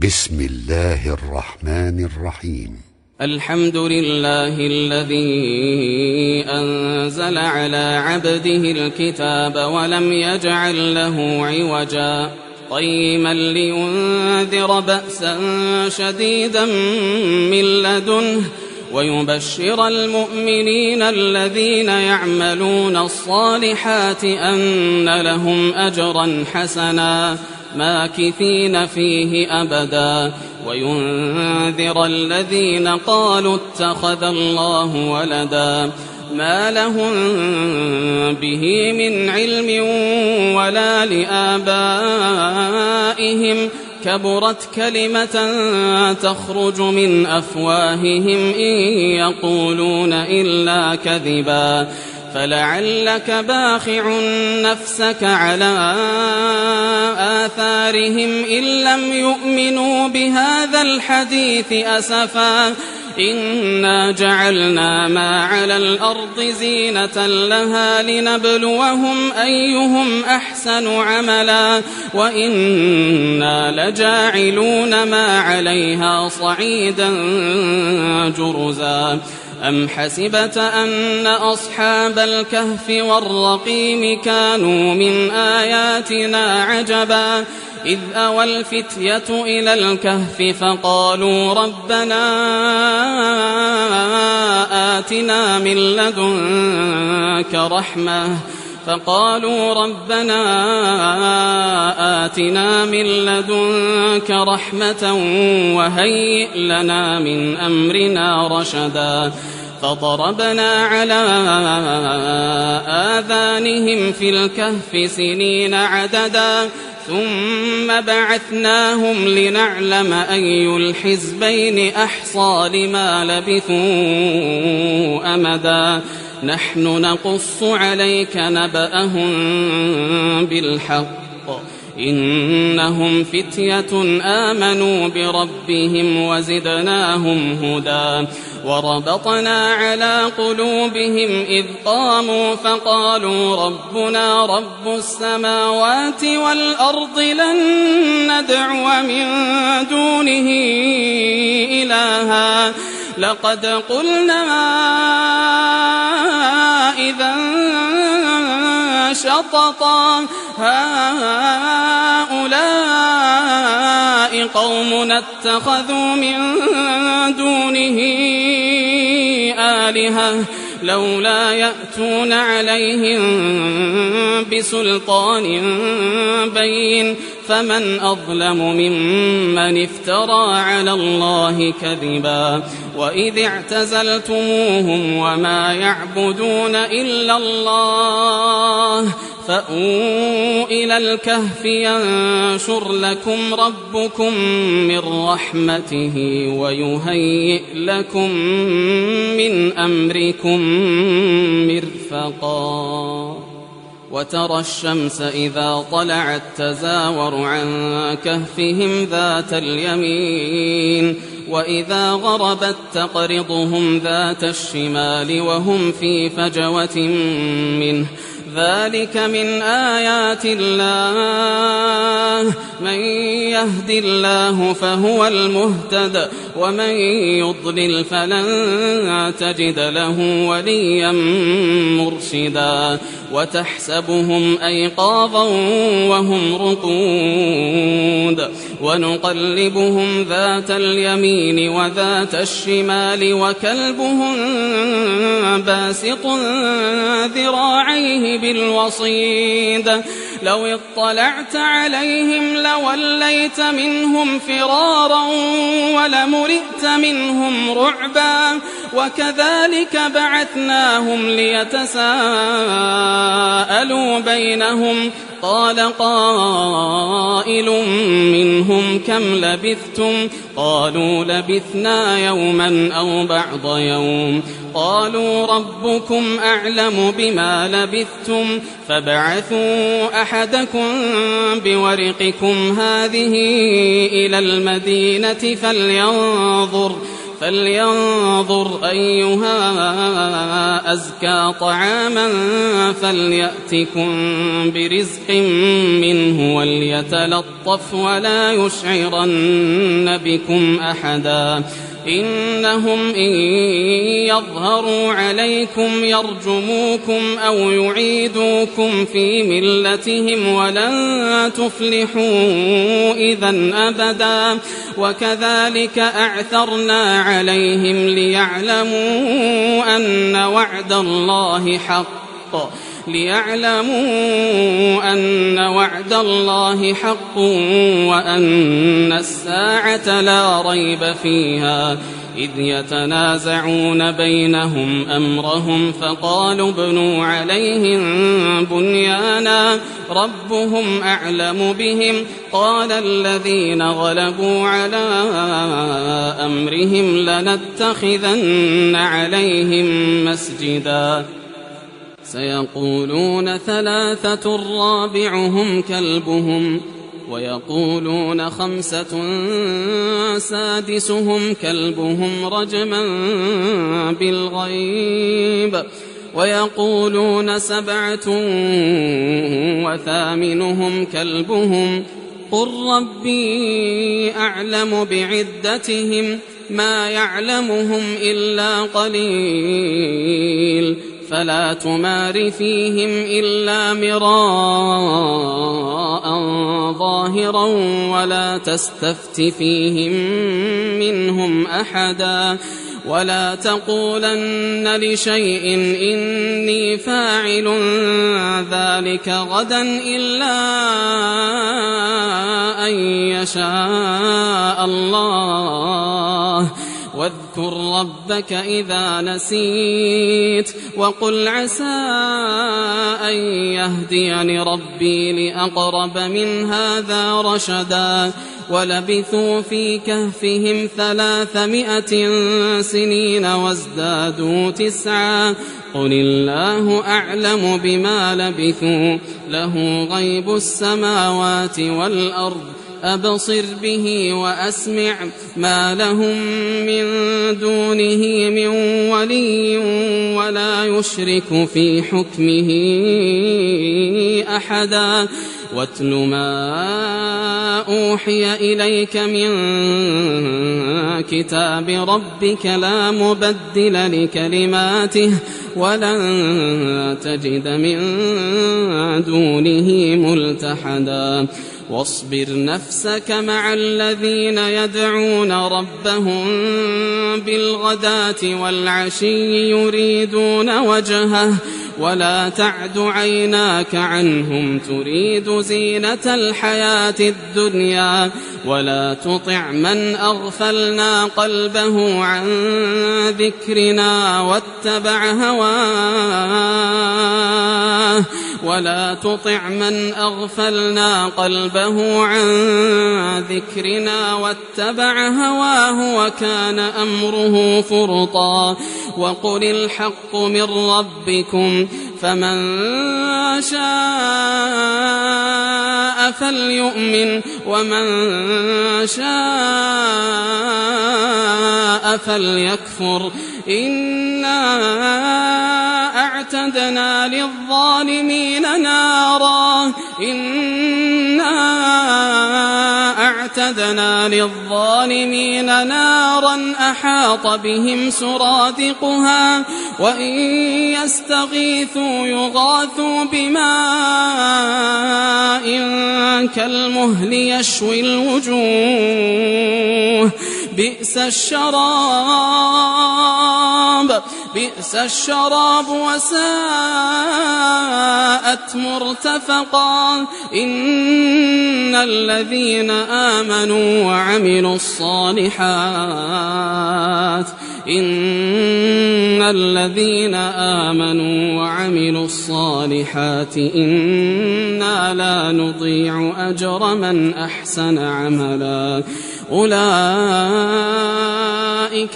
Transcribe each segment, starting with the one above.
بسم الله الرحمن الرحيم. الحمد لله الذي أنزل على عبده الكتاب ولم يجعل له عوجا قيما لينذر بأسا شديدا من لدنه ويبشر المؤمنين الذين يعملون الصالحات أن لهم أجرا حسنا ماكثين فيه أبدا وينذر الذين قالوا اتخذ الله ولدا ما لهم به من علم ولا لآبائهم كبرت كلمة تخرج من أفواههم إن يقولون إلا كذبا فلعلك باخع نفسك على آثارهم إن لم يؤمنوا بهذا الحديث أسفا إنا جعلنا ما على الأرض زينة لها لنبلوهم أيهم أحسن عملا وإنا لجاعلون ما عليها صعيدا جرزا أم حسبت أن أصحاب الكهف والرقيم كانوا من آياتنا عجبا إذ أوى الفتية إلى الكهف فقالوا ربنا آتنا من لدنك رحمة وهيئ لنا من أمرنا رشدا فضربنا على آذانهم في الكهف سنين عددا ثم بعثناهم لنعلم أي الحزبين أحصى لما لبثوا أمدا نحن نقص عليك نبأهم بالحق إنهم فتية آمنوا بربهم وزدناهم هدى وربطنا على قلوبهم إذ قاموا فقالوا ربنا رب السماوات والأرض لن ندعو من دونه إلها لقد قلنا إذا شططا هؤلاء قومنا اتخذوا من دونه آلهة لولا يأتون عليهم بسلطان بين فمن أظلم ممن افترى على الله كذبا وإذ اعتزلتموهم وما يعبدون إلا الله فأووا إلى الكهف ينشر لكم ربكم من رحمته ويهيئ لكم من أمركم مرفقا وترى الشمس إذا طلعت تزاور عن كهفهم ذات اليمين وإذا غربت تقرضهم ذات الشمال وهم في فجوة منه ذلك من آيات الله من يهد الله فهو المهتد ومن يضلل فلن تجد له وليا مرشدا وتحسبهم أيقاظا وهم رقود ونقلبهم ذات اليمين وذات الشمال وكلبهم باسط ذراعيه بالوصيد لو اطلعت عليهم لوليت منهم فرارا ولملئت منهم رعبا وكذلك بعثناهم ليتساءلوا بينهم قال قائل منهم كم لبثتم قالوا لبثنا يوما أو بعض يوم قالوا ربكم أعلم بما لبثتم فابعثوا أحدكم بورقكم هذه إلى المدينة فلينظر أيها أزكى طعاما فليأتكم برزق منه وليتلطف ولا يشعرن بكم أحدا إنهم إن يظهروا عليكم يرجموكم أو يعيدوكم في ملتهم ولن تفلحوا إذا أبدا وكذلك أعثرنا عليهم ليعلموا أن وعد الله حق وأن الساعة لا ريب فيها إذ يتنازعون بينهم أمرهم فقالوا ابنوا عليهم بنيانا ربهم أعلم بهم قال الذين غلبوا على أمرهم لنتخذن عليهم مسجدا سيقولون 3 رابعهم كلبهم ويقولون 5 سادسهم كلبهم رجما بالغيب ويقولون 7 وثامنهم كلبهم قل ربي أعلم بعدتهم ما يعلمهم إلا قليل فلا تمار فيهم إلا مراء ظاهرا ولا تستفت فيهم منهم أحدا ولا تقولن لشيء إني فاعل ذلك غدا إلا أن يشاء الله واذكر ربك إذا نسيت وقل عسى أن يهديني ربي لأقرب من هذا رشدا ولبثوا في كهفهم 300 سنين وازدادوا 9 قل الله أعلم بما لبثوا له غيب السماوات والأرض أبصر به وأسمع ما لهم من دونه من ولي ولا يشرك في حكمه أحدا واتل ما أوحي إليك من كتاب ربك لا مبدل لكلماته ولن تجد من دونه ملتحدا واصبر نفسك مع الذين يدعون ربهم بالغداة والعشي يريدون وجهه ولا تعد عيناك عنهم تريد زينة الحياة الدنيا ولا تطع من أغفلنا قلبه عن ذكرنا واتبع هواه وكان أمره فرطا وقل الحق من ربكم فمن شاء فليؤمن ومن شاء فليكفر إنا أعتدنا للظالمين نارا أحاط بهم سرادقها وإن يستغيثوا يغاثوا بماء كالمهل يشوي الوجوه بئس الشراب وساءت مرتفقا إن الذين آمنوا وعملوا الصالحات إنا لا نضيع أجر من أحسن عملا أولئك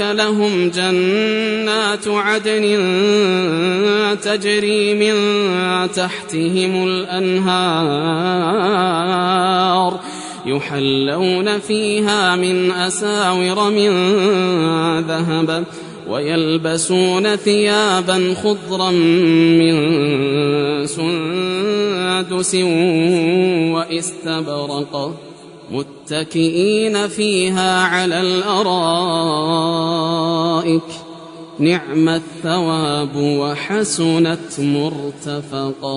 لهم جنات عدن تجري من تحتهم الأنهار يحلون فيها من أساور من ذهب ويلبسون ثيابا خضرا من سندس واستبرق متكئين فيها على الأرائك نعم الثواب وحسنت مرتفقا.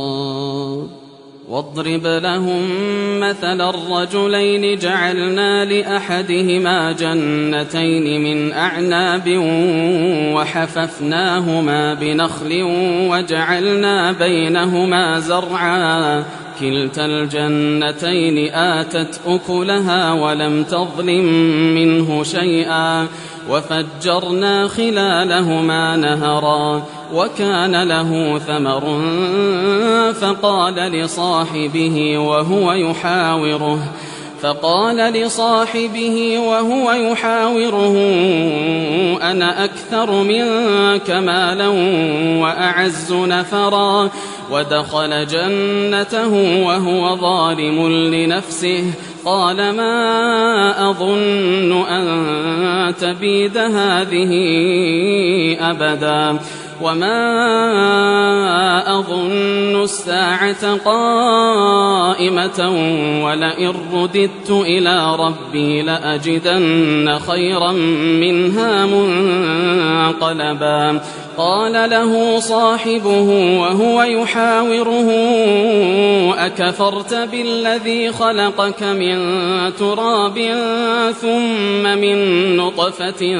واضرب لهم مثل الرجلين جعلنا لأحدهما جنتين من أعناب وحففناهما بنخل وجعلنا بينهما زرعا كلتا الجنتين آتت أكلها ولم تظلم منه شيئا وفجرنا خلالهما نهرا وكان له ثمر فقال لصاحبه وهو يحاوره أنا أكثر منك مالا وأعز نفرا ودخل جنته وهو ظالم لنفسه قال ما أظن أن تبيد هذه أبدا وما أظن الساعة قائمة ولئن رددت إلى ربي لأجدن خيرا منها منقلبا. قال له صاحبه وهو يحاوره أكفرت بالذي خلقك من تراب ثم من نطفة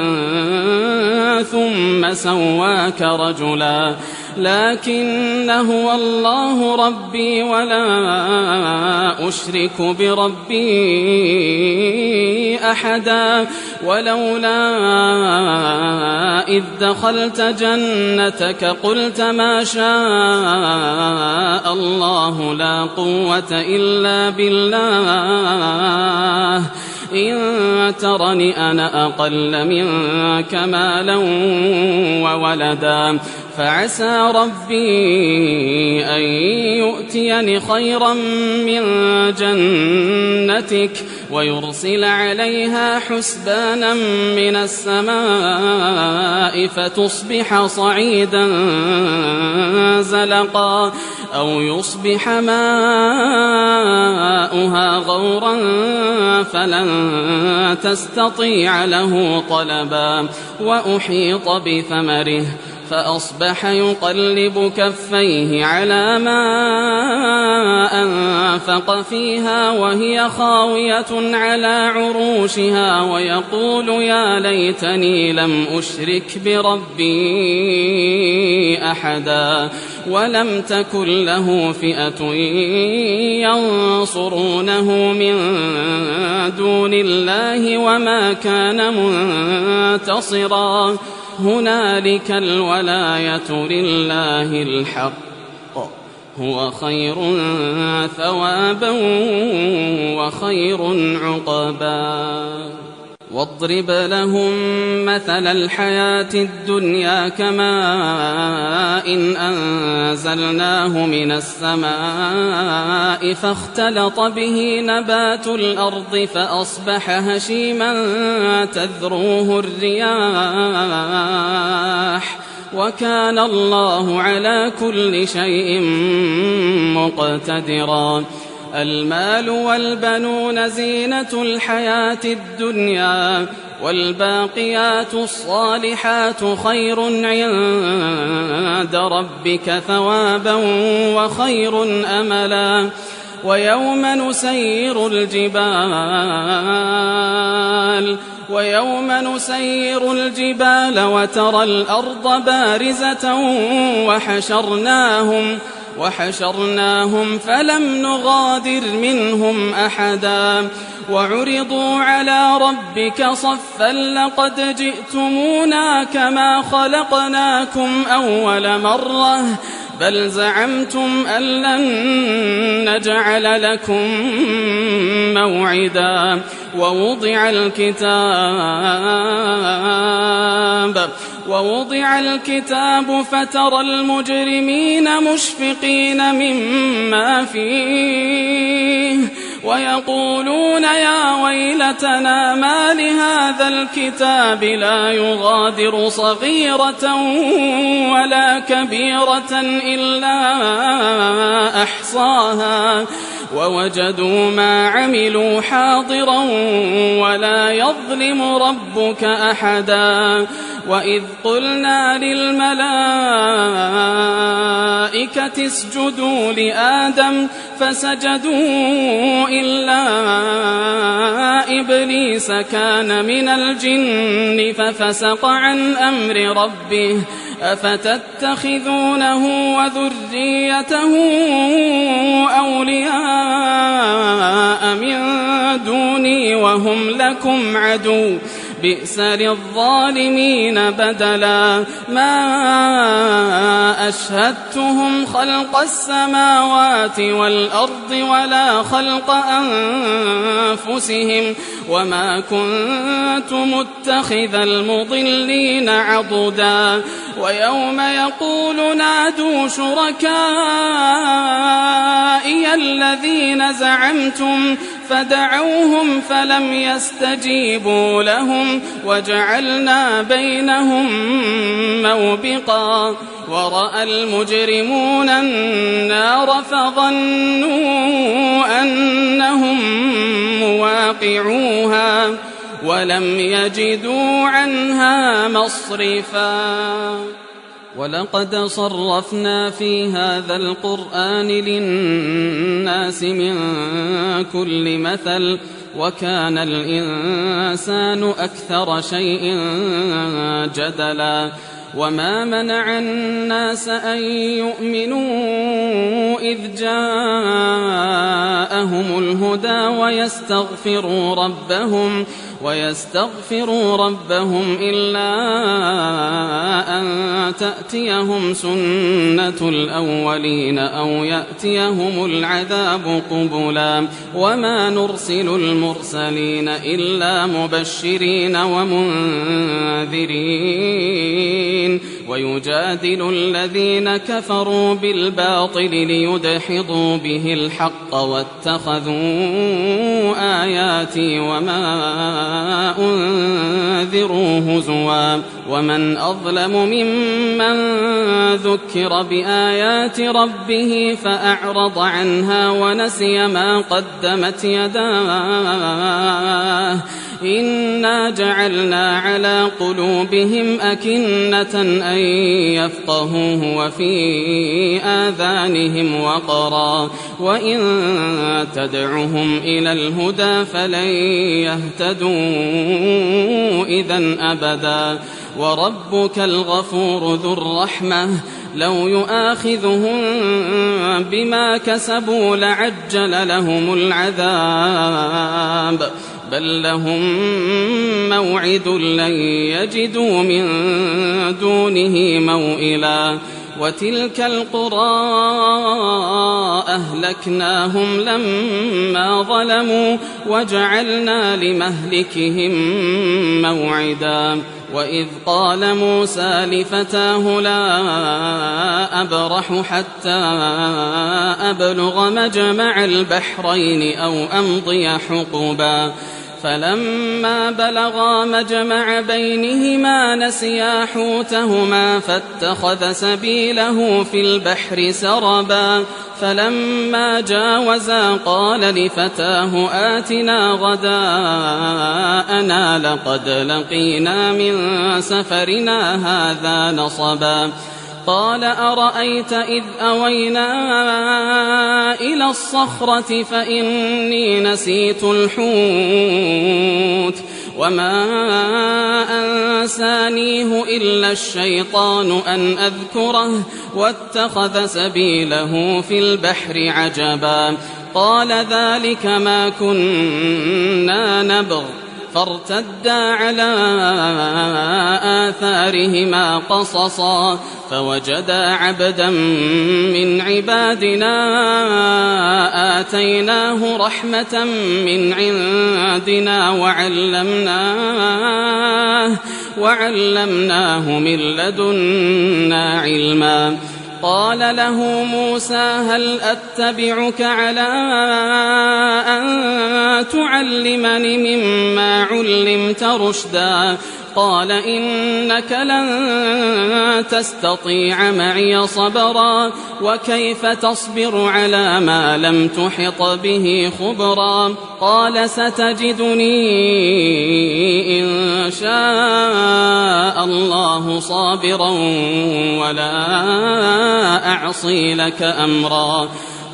ثم سواك رجلا لكن هو الله ربي ولا أشرك بربي أحدا ولولا إذ دخلت جنتك قلت ما شاء الله لا قوة إلا بالله إن ترني أنا أقل منك مالا وولدا فعسى ربي أن يؤتيني خيرا من جنتك ويرسل عليها حسبانا من السماء فتصبح صعيدا زلقا أو يصبح ماؤها غورا فلن تستطيع له طلبا وأحيط بثمره فأصبح يقلب كفيه على ما أنفق فيها وهي خاوية على عروشها ويقول يا ليتني لم أشرك بربي أحدا ولم تكن له فئة ينصرونه من دون الله وما كان منتصرا هنالك الولاية لله الحق هو خير ثوابا وخير عقبا. واضرب لهم مثل الحياة الدنيا كماء إن أنزلناه من السماء فاختلط به نبات الأرض فأصبح هشيما تذروه الرياح وكان الله على كل شيء مقتدرا. المال والبنون زينة الحياة الدنيا والباقيات الصالحات خير عند ربك ثوابا وخير أملا. ويوم نسير الجبال وترى الأرض بارزة وحشرناهم فلم نغادر منهم أحدا وعرضوا على ربك صفا لقد جئتمونا كما خلقناكم أول مرة بل زعمتم أن لن نجعل لكم موعدا. ووضع الكتاب فترى المجرمين مشفقين مما فيه ويقولون يا ويلتنا ما لهذا الكتاب لا يغادر صغيرة ولا كبيرة إلا أحصاها ووجدوا ما عملوا حاضرا ولا يظلم ربك أحدا. وإذ قلنا للملائكة اسجدوا لآدم فسجدوا إلا إبليس كان من الجن ففسق عن أمر ربه أفتتخذونه وذريته أولياء من دوني وهم لكم عدو بئس للظالمين بدلا. ما أشهدتهم خلق السماوات والأرض ولا خلق أنفسهم وما كنت متخذ المضلين عضدا. ويوم يقول نادوا شركائي الذين زعمتم فدعوهم فلم يستجيبوا لهم وجعلنا بينهم موبقا. ورأى المجرمون النار فظنوا أنهم مواقعوها ولم يجدوا عنها مصرفا. ولقد صرفنا في هذا القرآن للناس من كل مثل وكان الإنسان أكثر شيء جدلا. وما منع الناس أن يؤمنوا إذ جاءهم الهدى ويستغفروا ربهم إلا أن تأتيهم سنة الأولين أو يأتيهم العذاب قبلا. وما نرسل المرسلين إلا مبشرين ومنذرين ويجادل الذين كفروا بالباطل ليدحضوا به الحق واتخذوا آياتي وما أنذروا هزوا. ومن أظلم ممن ذكر بآيات ربه فأعرض عنها ونسي ما قدمت يداه إنا جعلنا على قلوبهم أكنة أن يفقهوه وفي آذانهم وقرا وإن تدعهم إلى الهدى فلن يهتدوا إذن أبدا. وربك الغفور ذو الرحمة لو يؤاخذهم بما كسبوا لعجل لهم العذاب بل لهم موعد لن يجدوا من دونه موئلا. وتلك القرى أهلكناهم لما ظلموا وجعلنا لمهلكهم موعدا. وإذ قال موسى لفتاه لا أبرح حتى أبلغ مجمع البحرين أو أمضي حقبا فلما بلغا مجمع بينهما نسيا حوتهما فاتخذ سبيله في البحر سربا فلما جاوزا قال لفتاه آتنا غداءنا لقد لقينا من سفرنا هذا نصبا. قال أرأيت إذ أوينا إلى الصخرة فإني نسيت الحوت وما أنسانيه إلا الشيطان أن أذكره واتخذ سبيله في البحر عجبا. قال ذلك ما كنا نبغ فارتدا على آثارهما قصصا فوجدا عبدا من عبادنا آتيناه رحمة من عندنا وعلمناه من لدنا علما. قال له موسى هل أتبعك على أن تعلمني مما علمت رشدا قال إنك لن تستطيع معي صبرا وكيف تصبر على ما لم تحط به خبرا قال ستجدني إن شاء الله صابرا ولا أعصي لك أمرا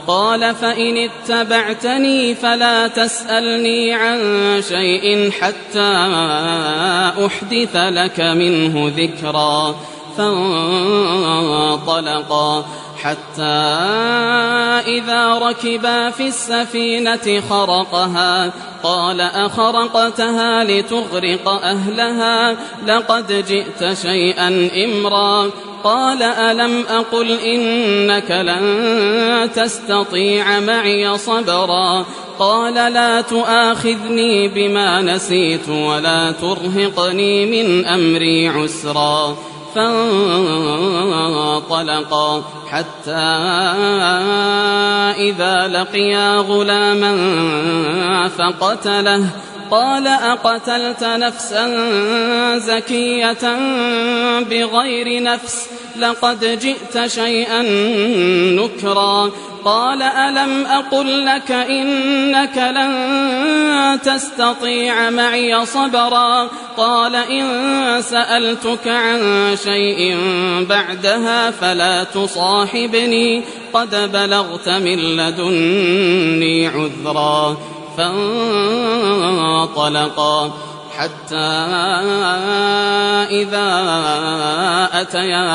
قال فإن اتبعتني فلا تسألني عن شيء حتى أحدث لك منه ذكرا فانطلقا حتى إذا ركبا في السفينة خرقها قال أخرقتها لتغرق أهلها لقد جئت شيئا إمرا قال ألم أقل إنك لن تستطيع معي صبرا قال لا تؤاخذني بما نسيت ولا ترهقني من أمري عسرا فانطلقا حتى إذا لقيا غلاما فقتله قال أقتلت نفسا زكية بغير نفس لقد جئت شيئا نكرا قال ألم أقل لك إنك لن تستطيع معي صبرا قال إن سألتك عن شيء بعدها فلا تصاحبني قد بلغت من لدني عذرا فانطلقا حتى إذا أتيا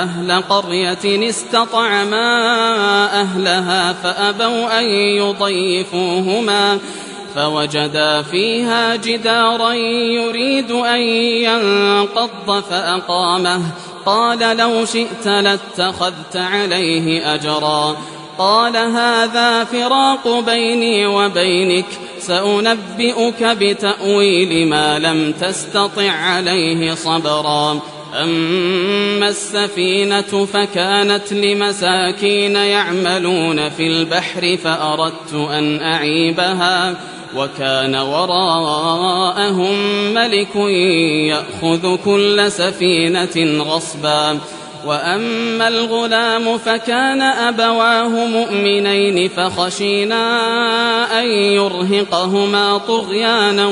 أهل قرية استطعما أهلها فأبوا أن يضيفوهما فوجدا فيها جدارا يريد أن ينقض فأقامه قال لو شئت لاتخذت عليه أجرا قال هذا فراق بيني وبينك سأنبئك بتأويل ما لم تستطع عليه صبرا أما السفينة فكانت لمساكين يعملون في البحر فأردت أن أعيبها وكان وراءهم ملك يأخذ كل سفينة غصبا وأما الغلام فكان أبواه مؤمنين فخشينا أن يرهقهما طغيانا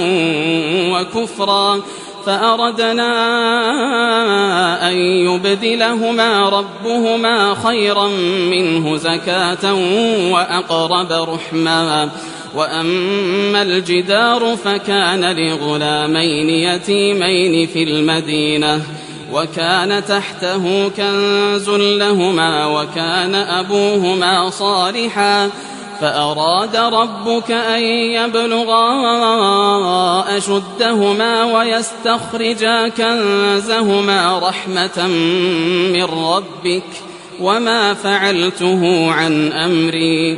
وكفرا فأردنا أن يبدلهما ربهما خيرا منه زكاة وأقرب رحما وأما الجدار فكان لغلامين يتيمين في المدينة وكان تحته كنز لهما وكان أبوهما صالحا فأراد ربك أن يبلغا أشدهما ويستخرجا كنزهما رحمة من ربك وما فعلته عن أمري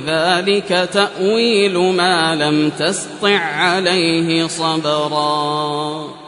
ذلك تأويل ما لم تسطع عليه صبرا